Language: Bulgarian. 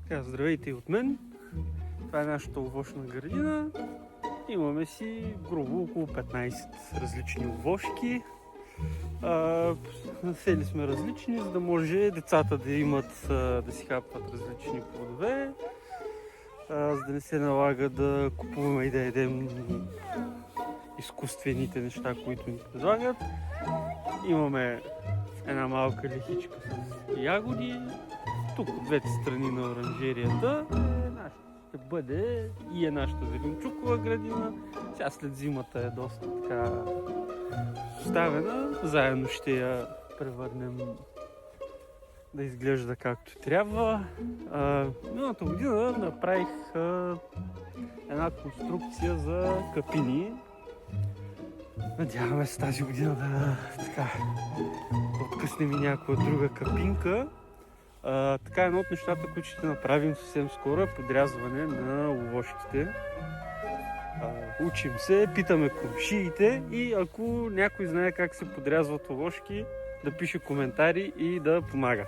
Така, здравейте и от мен. Това е нашата овощна градина. Имаме си грубо около 15 различни овошки. Насели сме различни, за да може децата да имат, да си хапват различни плодове, за да не се налага да купуваме и да едем изкуствените неща, които ни предлагат. Имаме една малка лихичка с ягоди. Тук от двете страни на оранжерията ще бъде и нашата зеленчукова градина. Сега след зимата е доста така оставена. Заедно ще я превърнем да изглежда както трябва. Миналата година направих една конструкция за капини. Надяваме се тази година да откъснем и някоя друга капинка. Така едно от нещата, които ще направим съвсем скоро е подрязване на овошките. Учим се, питаме комшиите и ако някой знае как се подрязват овошки, да пише коментари и да помага.